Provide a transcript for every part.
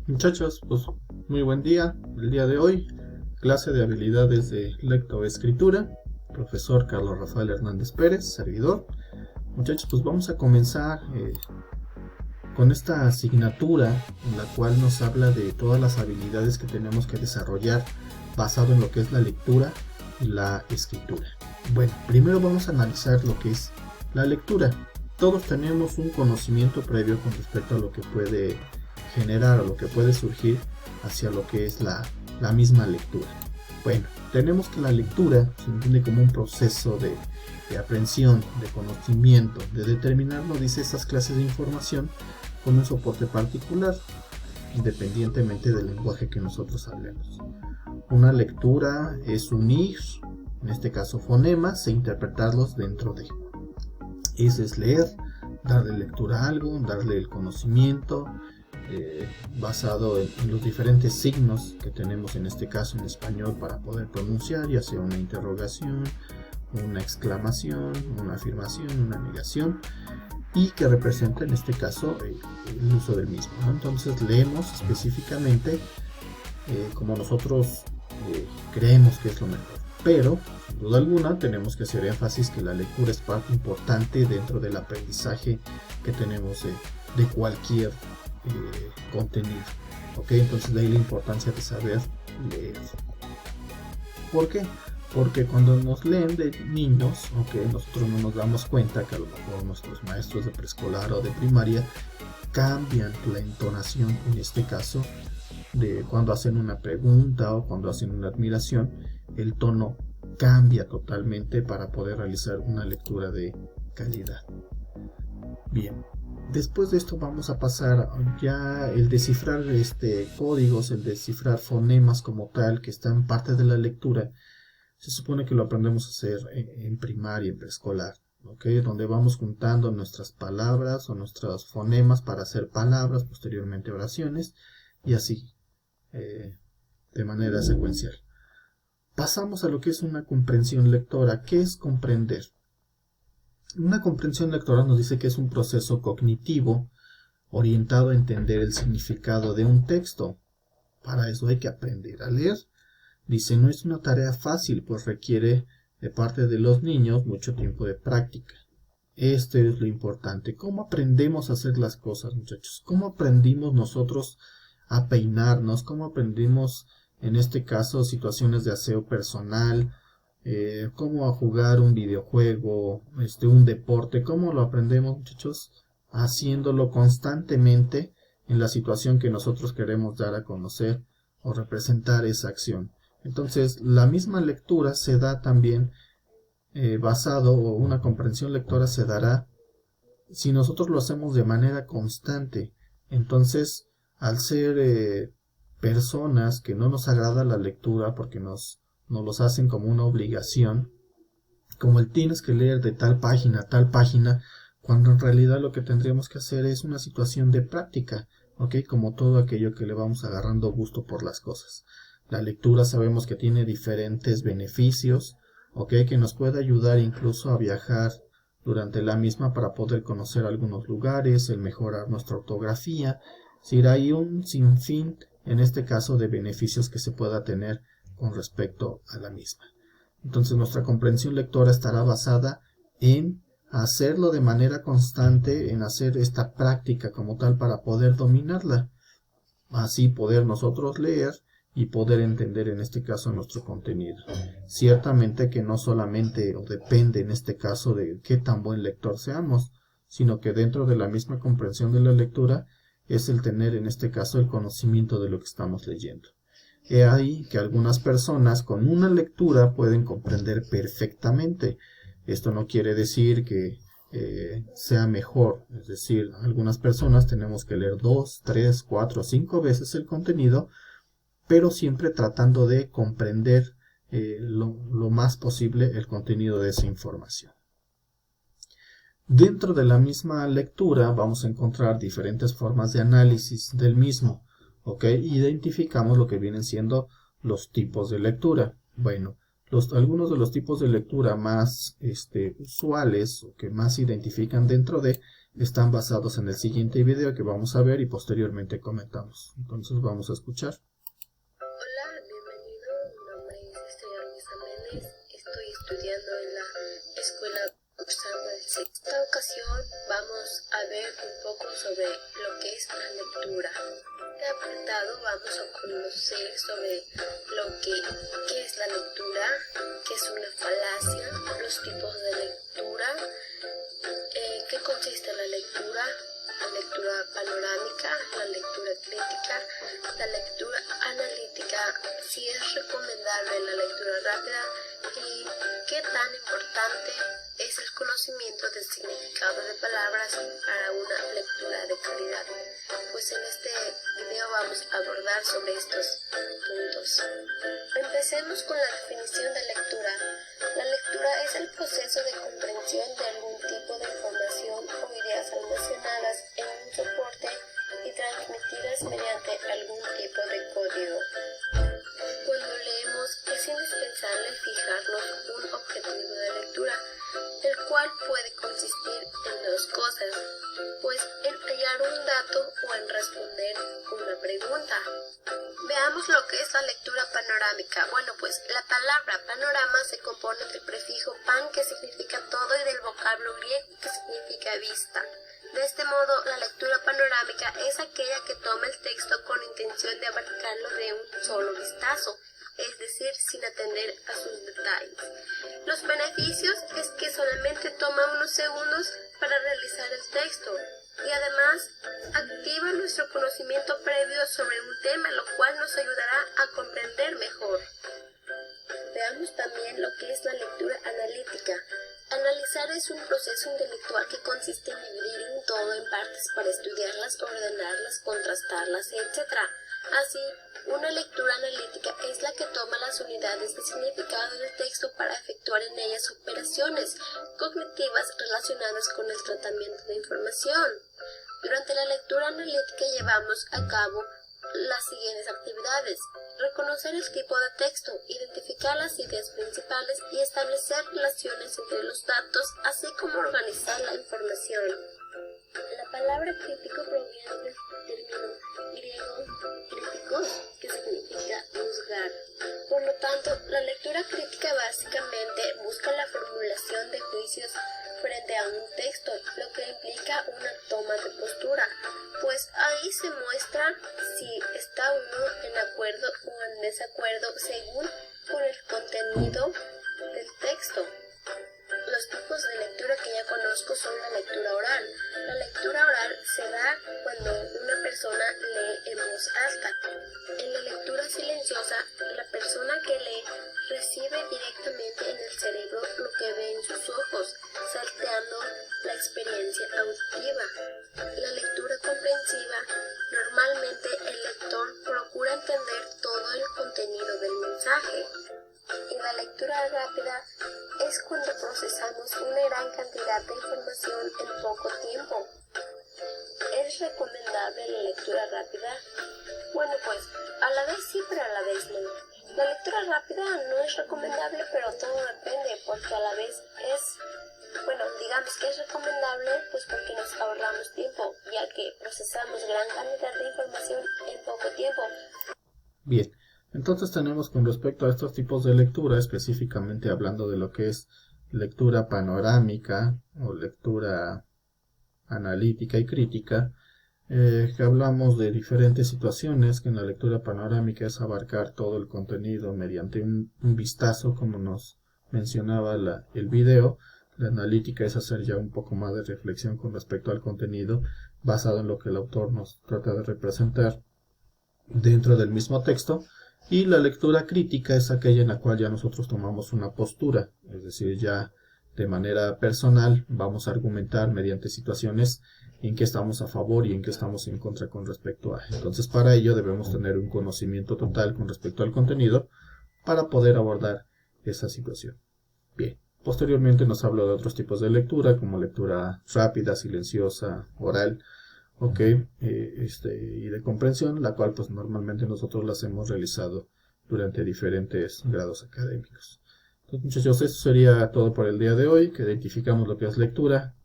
Muchachos, pues muy buen día. El día de hoy, clase de habilidades de lectoescritura. Profesor Carlos Rafael Hernández Pérez, servidor. Muchachos, pues vamos a comenzar con esta asignatura en la cual nos habla de todas las habilidades que tenemos que desarrollar basado en lo que es la lectura y la escritura. Bueno, primero vamos a analizar lo que es la lectura. Todos tenemos un conocimiento previo con respecto a lo que puede generar o lo que puede surgir hacia lo que es la misma lectura. Bueno, tenemos que la lectura se entiende como un proceso de aprehensión, de conocimiento, de determinar, nos dice, esas clases de información con un soporte particular, independientemente del lenguaje que nosotros hablemos. Una lectura es unir, en este caso fonemas, e interpretarlos dentro de. Eso es leer, darle lectura a algo, darle el conocimiento, basado en los diferentes signos que tenemos en este caso en español para poder pronunciar, ya sea una interrogación, una exclamación, una afirmación, una negación, y que representa en este caso el uso del mismo, ¿no? Entonces leemos específicamente como nosotros creemos que es lo mejor, pero sin duda alguna tenemos que hacer énfasis que la lectura es parte importante dentro del aprendizaje que tenemos de cualquier contenido. ¿Ok? Entonces de ahí la importancia de saber leer. ¿Por qué? Porque cuando nos leen de niños, ¿ok?, nosotros no nos damos cuenta que a lo mejor nuestros maestros de preescolar o de primaria cambian la entonación, en este caso, de cuando hacen una pregunta o cuando hacen una admiración, el tono cambia totalmente para poder realizar una lectura de calidad. Bien, después de esto vamos a pasar ya el descifrar códigos, el descifrar fonemas como tal, que están parte de la lectura. Se supone que lo aprendemos a hacer en primaria, en preescolar, ¿okay?, donde vamos juntando nuestras palabras o nuestros fonemas para hacer palabras, posteriormente oraciones, y así, de manera secuencial. Pasamos a lo que es una comprensión lectora. ¿Qué es comprender? Una comprensión lectora nos dice que es un proceso cognitivo orientado a entender el significado de un texto. Para eso hay que aprender a leer. Dice, no es una tarea fácil, pues requiere de parte de los niños mucho tiempo de práctica. Esto es lo importante. ¿Cómo aprendemos a hacer las cosas, muchachos? ¿Cómo aprendimos nosotros a peinarnos? ¿Cómo aprendimos, en este caso, situaciones de aseo personal? Cómo a jugar un videojuego, un deporte. ¿Cómo lo aprendemos, muchachos? Haciéndolo constantemente en la situación que nosotros queremos dar a conocer o representar esa acción. Entonces, la misma lectura se da también basado, o una comprensión lectora se dará si nosotros lo hacemos de manera constante. Entonces, al ser personas que no nos agrada la lectura porque nos los hacen como una obligación, como el tienes que leer de tal página a tal página, cuando en realidad lo que tendríamos que hacer es una situación de práctica, ¿ok? Como todo aquello que le vamos agarrando gusto por las cosas. La lectura sabemos que tiene diferentes beneficios, ¿ok?, que nos puede ayudar incluso a viajar durante la misma para poder conocer algunos lugares, el mejorar nuestra ortografía. Si hay un sinfín, en este caso, de beneficios que se pueda tener con respecto a la misma. Entonces nuestra comprensión lectora estará basada en hacerlo de manera constante, en hacer esta práctica como tal para poder dominarla, así poder nosotros leer y poder entender en este caso nuestro contenido. Ciertamente que no solamente o depende en este caso de qué tan buen lector seamos, sino que dentro de la misma comprensión de la lectura es el tener en este caso el conocimiento de lo que estamos leyendo. He ahí que algunas personas con una lectura pueden comprender perfectamente. Esto no quiere decir que sea mejor, es decir, algunas personas tenemos que leer 2, 3, 4, 5 veces el contenido, pero siempre tratando de comprender lo más posible el contenido de esa información. Dentro de la misma lectura vamos a encontrar diferentes formas de análisis del mismo. ¿Ok? Identificamos lo que vienen siendo los tipos de lectura. Bueno, algunos de los tipos de lectura más usuales o que más se identifican dentro de están basados en el siguiente video que vamos a ver y posteriormente comentamos. Entonces vamos a escuchar. Hola, bienvenido. Mi nombre es Estrella Luisa Méndez. Estoy estudiando en la escuela cursando el sexto. En esta ocasión vamos a ver un poco sobre lo que es la lectura. En este apartado vamos a conocer sobre qué es la lectura, qué es una falacia, los tipos de lectura, en qué consiste la lectura panorámica, la lectura crítica, la lectura analítica, si es recomendable la lectura rápida y qué tan importante es el conocimiento del significado de palabras para una lectura de calidad. Pues en este video vamos a abordar sobre estos puntos. Empecemos con la definición de lectura. La lectura es el proceso de comprensión de algún tipo de información o ideas almacenadas en un soporte y transmitidas mediante algún tipo de código. Cuando leemos es indispensable fijarnos un objetivo de lectura, el cual puede consistir en dos cosas, pues en hallar un dato o en responder una pregunta. Veamos lo que es la lectura panorámica. Bueno, pues la palabra panorama se compone del prefijo pan, que significa todo, y del vocablo griego, que significa vista. De este modo, la lectura panorámica es aquella que toma el texto con intención de abarcarlo de un solo vistazo, es decir, sin atender a sus detalles. Los beneficios es que solamente toma unos segundos para realizar el texto y además activa nuestro conocimiento previo sobre un tema, lo cual nos ayudará a comprender mejor. Veamos también lo que es la lectura analítica. Analizar es un proceso intelectual que consiste en dividir un todo en partes para estudiarlas, ordenarlas, contrastarlas, etc. Así, una lectura analítica es la que toma las unidades de significado del texto para efectuar en ellas operaciones cognitivas relacionadas con el tratamiento de información. Durante la lectura analítica llevamos a cabo las siguientes actividades: reconocer el tipo de texto, identificar las ideas principales y establecer relaciones entre los datos, así como organizar la información. La palabra crítico proviene del término griego críticos, que significa juzgar. Por lo tanto, la lectura crítica básicamente busca la formulación de juicios frente a un texto, lo que implica una toma de postura, pues ahí se muestra si está uno en acuerdo o en desacuerdo según con el contenido del texto. Los tipos de lectura que ya conozco son la lectura oral. La lectura oral se da cuando una persona lee en voz alta. En la lectura silenciosa, la persona que lee recibe directamente en el cerebro lo que ve en sus ojos, salteando la experiencia auditiva. La lectura comprensiva, normalmente el lector procura entender todo el contenido del mensaje. Y la lectura rápida es cuando procesamos una gran cantidad de información en poco tiempo. ¿Es recomendable la lectura rápida? Bueno, pues a la vez sí, pero a la vez no. La lectura rápida no es recomendable, pero todo depende, porque a la vez digamos que es recomendable, pues porque nos ahorramos tiempo, ya que procesamos gran cantidad de información en poco tiempo. Bien, entonces tenemos con respecto a estos tipos de lectura, específicamente hablando de lo que es lectura panorámica o lectura analítica y crítica, que hablamos de diferentes situaciones, que en la lectura panorámica es abarcar todo el contenido mediante un vistazo, como nos mencionaba el video. La analítica es hacer ya un poco más de reflexión con respecto al contenido, basado en lo que el autor nos trata de representar dentro del mismo texto. Y la lectura crítica es aquella en la cual ya nosotros tomamos una postura, es decir, ya de manera personal vamos a argumentar mediante situaciones en que estamos a favor y en que estamos en contra con respecto a. Entonces, para ello debemos tener un conocimiento total con respecto al contenido para poder abordar esa situación. Bien, posteriormente nos habla de otros tipos de lectura, como lectura rápida, silenciosa, oral, y de comprensión, la cual pues normalmente nosotros las hemos realizado durante diferentes grados académicos. Entonces, muchachos, eso sería todo por el día de hoy, que identificamos lo que es lectura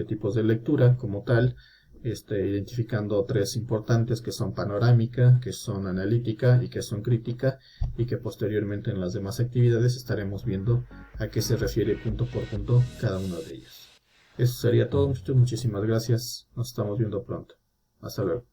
tipos de lectura como tal, identificando tres importantes que son panorámica, que son analítica y que son crítica, y que posteriormente en las demás actividades estaremos viendo a qué se refiere punto por punto cada uno de ellos. Eso sería todo, muchachos. Muchísimas gracias. Nos estamos viendo pronto. Hasta luego.